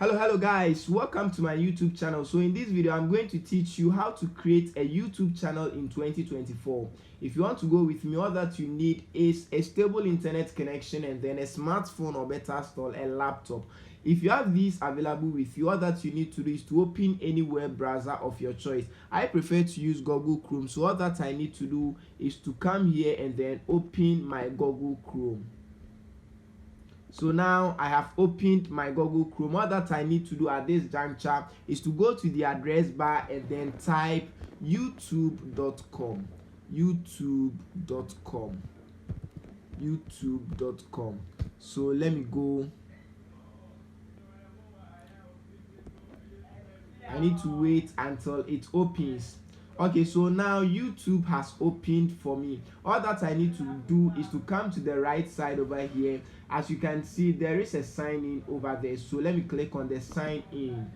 Hello guys, welcome to my YouTube channel. So in this video I'm going to teach you how to create a YouTube channel in 2024. If you want to go with me, all that you need is a stable internet connection and then a smartphone, or better still a laptop. If you have these available with you, all that you need to do is to open any web browser of your choice. I prefer to use Google Chrome, so all that I need to do is to come here and then open my Google Chrome. So now I have opened my Google Chrome. All that I need to do at this juncture is to go to the address bar and then type youtube.com. youtube.com. So let me go. I need to wait until it opens. Okay, so now YouTube has opened for me. All that I need to do is to come to the right side over here. As you can see, there is a sign in over there. So let me click on the sign in.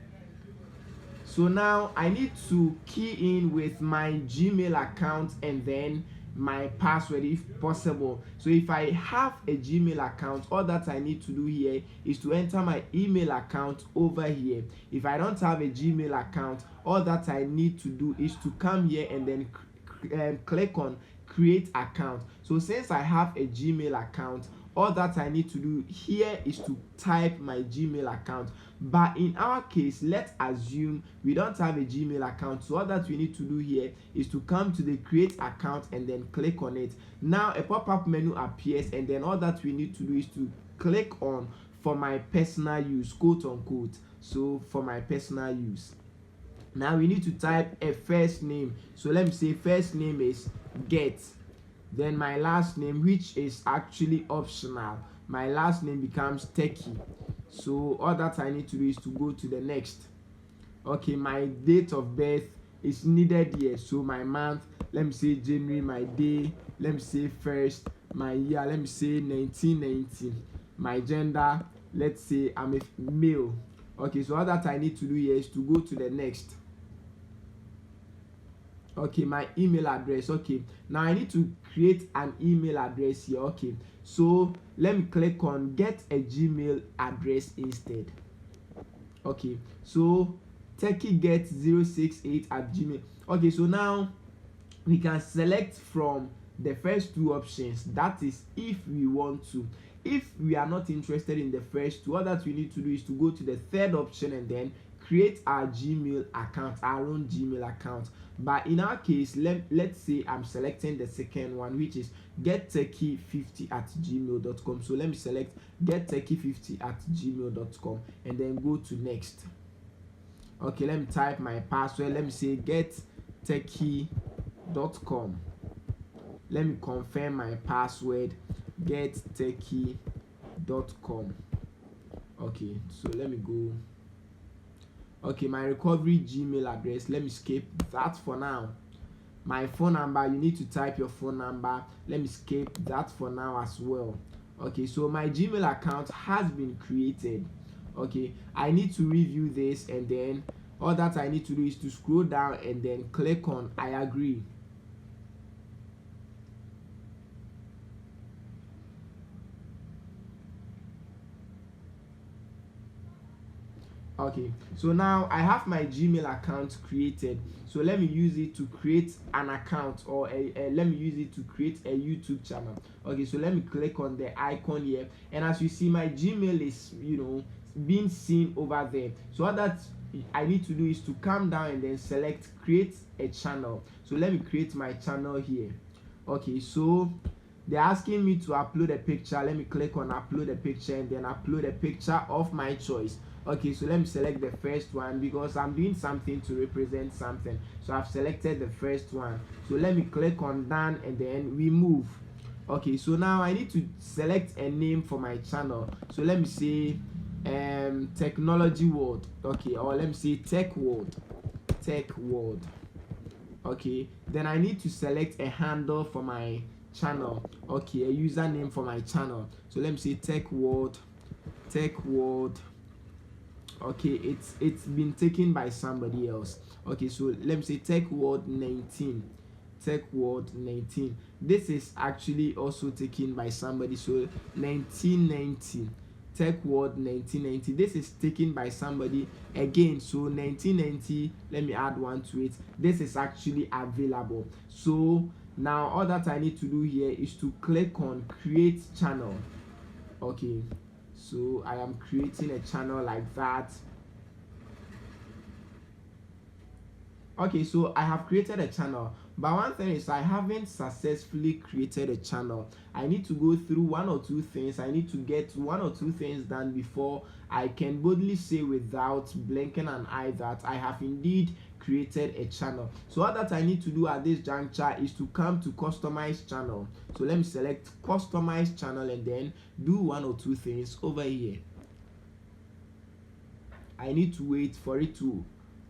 So now I need to key in with my Gmail account and then my password if possible. So if I have a Gmail account, all that I need to do here is to enter my email account over here. If I don't have a Gmail account, all that I need to do is to come here and then click on create account. So since I have a Gmail account, all that I need to do here is to type my Gmail account. But in our case, let's assume we don't have a Gmail account. So all that we need to do here is to come to the create account and then click on it. Now a pop-up menu appears and then all that we need to do is to click on for my personal use, quote unquote. So for my personal use. Now we need to type a first name. So let me say first name is Get. Then my last name, which is actually optional, my last name becomes Techie. So all that I need to do is to go to the next. Okay, my date of birth is needed here. So my month, let me say January. My day, let me say first. My year, let me say 1990. My gender, let's say I'm a male. Okay, so all that I need to do here is to go to the next. Okay, my email address. Okay, now I need to create an email address here. Okay, so let me click on get a Gmail address instead. Okay, so techieget068@gmail. Okay, so now we can select from the first two options. That is if we want to. If we are not interested in the first two, all that we need to do is to go to the third option and then create our Gmail account, our own Gmail account. But in our case, let's say I'm selecting the second one, which is gettechie50@gmail.com. So let me select gettechie50@gmail.com and then go to next. Okay, let me type my password. Let me say gettechie.com. Let me confirm my password, gettechie.com. Okay, so let me go. Okay, my recovery Gmail address, let me skip that for now. My phone number, you need to type your phone number. Let me skip that for now as well. Okay, so my Gmail account has been created. Okay, I need to review this and then all that I need to do is to scroll down and then click on I agree. Okay, so now I have my Gmail account created. So let me use it to create an account, or let me use it to create a YouTube channel. Okay, so let me click on the icon here, and as you see, my Gmail is being seen over there. So all that I need to do is to come down and then select create a channel. So let me create my channel here. Okay, so they're asking me to upload a picture. Let me click on upload a picture and then upload a picture of my choice. Okay, so let me select the first one because I'm doing something to represent something. So I've selected the first one. So let me click on done and then remove. Okay, so now I need to select a name for my channel. So let me say technology world. Okay, or let me say tech world. Okay, then I need to select a handle for my channel. Okay, a username for my channel. So let me say tech world. Okay, it's been taken by somebody else. Okay, so let me say tech world 19. This is actually also taken by somebody. So 1990 Tech World 1990. This is taken by somebody again, so 1990, let me add one to it. This is actually available. So now all that I need to do here is to click on create channel. Okay, so I am creating a channel like that. Okay, so I have created a channel, but one thing is I haven't successfully created a channel. I need to go through one or two things. I need to get one or two things done before I can boldly say without blinking an eye that I have indeed created a channel. So all that I need to do at this juncture is to come to customize channel. So let me select customize channel and then do one or two things over here. I need to wait for it to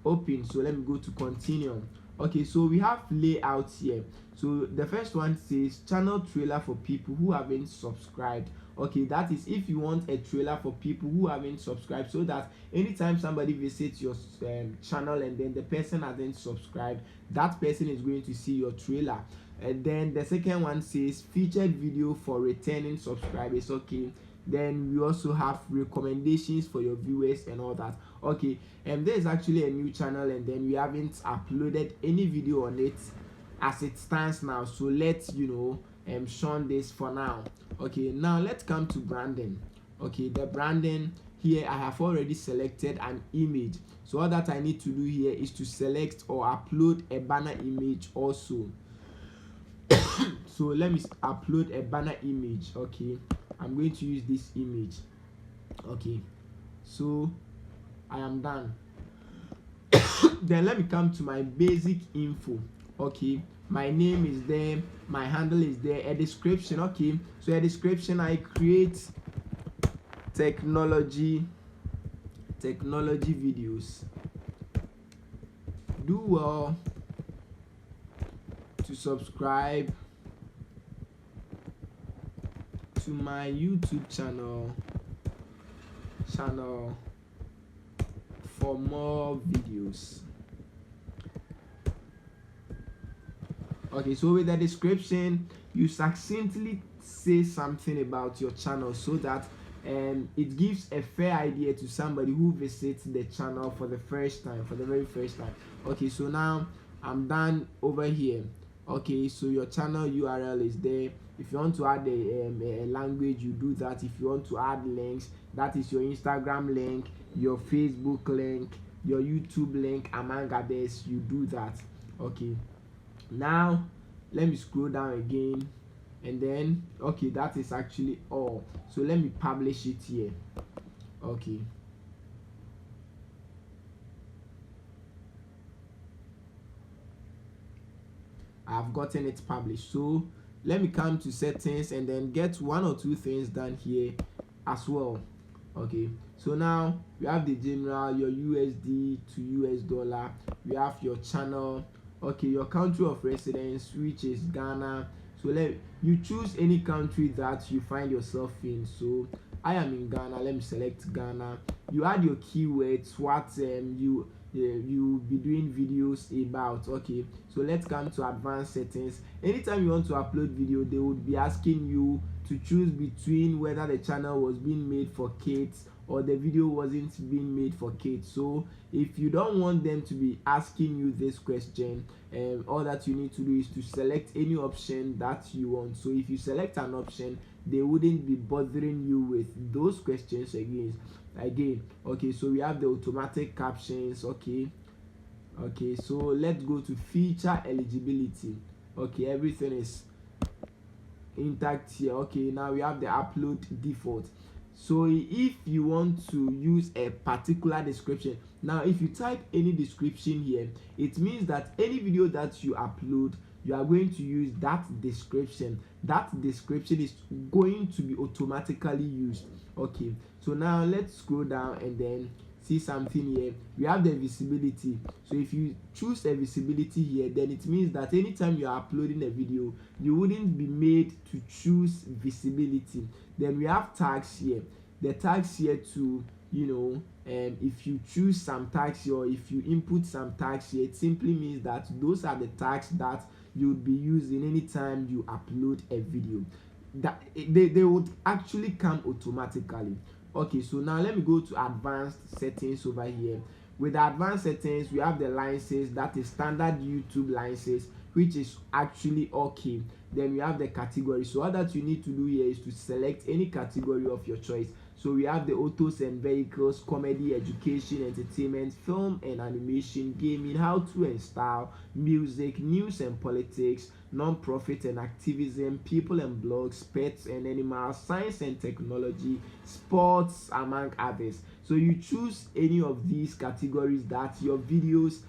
open, so let me go to continue. Okay, so we have layouts here. So the first one says channel trailer for people who haven't subscribed. Okay, that is if you want a trailer for people who haven't subscribed, so that anytime somebody visits your channel and then the person hasn't subscribed, that person is going to see your trailer. And then the second one says featured video for returning subscribers. Okay, then we also have recommendations for your viewers and all that. Okay, and there is actually a new channel and then we haven't uploaded any video on it as it stands now, so let's shun this for now. Okay, now let's come to branding. Okay, the branding here, I have already selected an image, so all that I need to do here is to select or upload a banner image also. So let me upload a banner image. Okay, I'm going to use this image. Okay, so I am done. Then let me come to my basic info. Okay, my name is there, my handle is there, a description. Okay, so a description, I create technology videos. Do well to subscribe to my YouTube channel for more videos. Okay, so with the description, you succinctly say something about your channel so that it gives a fair idea to somebody who visits the channel for the very first time. Okay, so now I'm done over here. Okay, so your channel URL is there. If you want to add a language, you do that. If you want to add links, that is your Instagram link, your Facebook link, your YouTube link, among others, you do that. Okay, now let me scroll down again, and then okay, that is actually all. So let me publish it here. Okay, I've gotten it published. So let me come to settings and then get one or two things done here as well. Okay, so now we have the general, your USD to US dollar, we have your channel. Okay, your country of residence, which is Ghana. So you choose any country that you find yourself in. So I am in Ghana. Let me select Ghana. You add your keywords, what you be doing videos about. Okay, so let's come to advanced settings. Anytime you want to upload video, they would be asking you to choose between whether the channel was being made for kids or the video wasn't being made for kids. So if you don't want them to be asking you this question, all that you need to do is to select any option that you want. So if you select an option, they wouldn't be bothering you with those questions again. Okay, so we have the automatic captions. Okay, so let's go to feature eligibility. Okay, everything is intact here. Okay, now we have the upload default. So if you want to use a particular description, now if you type any description here, it means that any video that you upload, you are going to use that description. That description is going to be automatically used. Okay, so now let's scroll down and then see something here. We have the visibility. So if you choose a visibility here, then it means that anytime you are uploading a video, you wouldn't be made to choose visibility. Then we have tags here. The tags here to if you choose some tags here or if you input some tags here, it simply means that those are the tags that you would be using anytime you upload a video. That they would actually come automatically. Okay, so now let me go to advanced settings over here. With the advanced settings, we have the licenses, that is standard YouTube license, which is actually okay. Then we have the category. So all that you need to do here is to select any category of your choice. So we have the autos and vehicles, comedy, education, entertainment, film and animation, gaming, how to and style, music, news and politics, non-profit and activism, people and blogs, pets and animals, science and technology, sports, among others. So you choose any of these categories that your videos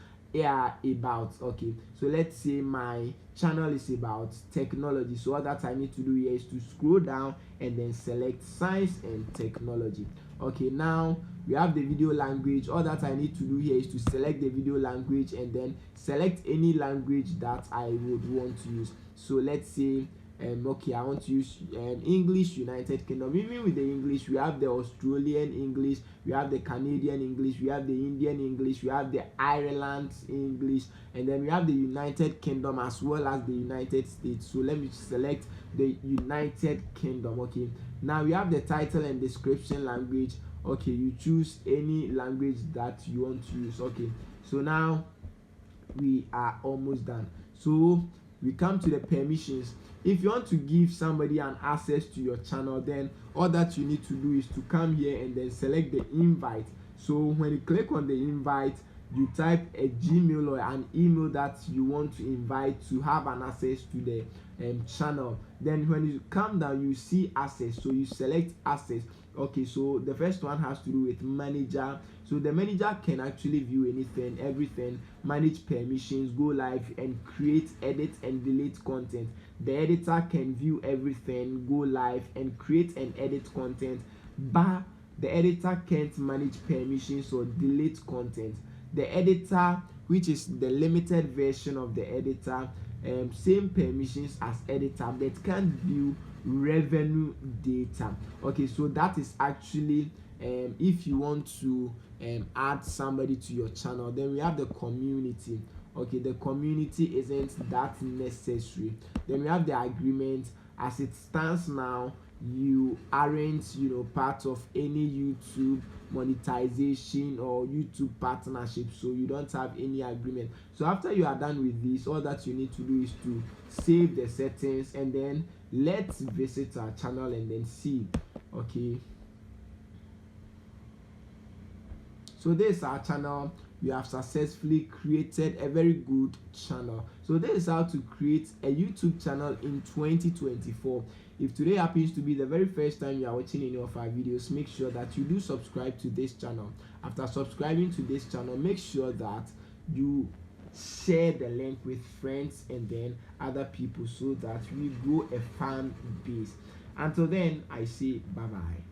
are about. Okay, so let's say my channel is about technology, so all that I need to do here is to scroll down and then select science and technology. Okay, now we have the video language. All that I need to do here is to select the video language and then select any language that I would want to use. So let's say okay, I want to use English United Kingdom. Even with the English, we have the Australian English, we have the Canadian English, we have the Indian English, we have the Ireland English, and then we have the United Kingdom as well as the United States. So let me select the United Kingdom. Okay, now we have the title and description language. Okay, you choose any language that you want to use. Okay, so now we are almost done. So we come to the permissions. If you want to give somebody an access to your channel, then all that you need to do is to come here and then select the invite. So when you click on the invite, you type a Gmail or an email that you want to invite to have an access to the channel. Then when you come down, you see access, so you select access. Okay, so the first one has to do with manager. So the manager can actually view anything, everything, manage permissions, go live and create, edit and delete content. The editor can view everything, go live and create and edit content, but the editor can't manage permissions or delete content. The editor, which is the limited version of the editor, same permissions as editor but can't view revenue data. Okay, so that is actually if you want to add somebody to your channel. Then we have the community. Okay, the community isn't that necessary. Then we have the agreement. As it stands now, you aren't part of any YouTube monetization or YouTube partnership, so you don't have any agreement. So after you are done with this, all that you need to do is to save the settings and then let's visit our channel and then see. Okay, so this is our channel. We have successfully created a very good channel. So this is how to create a YouTube channel in 2024. If today happens to be the very first time you are watching any of our videos, make sure that you do subscribe to this channel. After subscribing to this channel, make sure that you share the link with friends and then other people so that we grow a fan base. Until then, I say bye bye.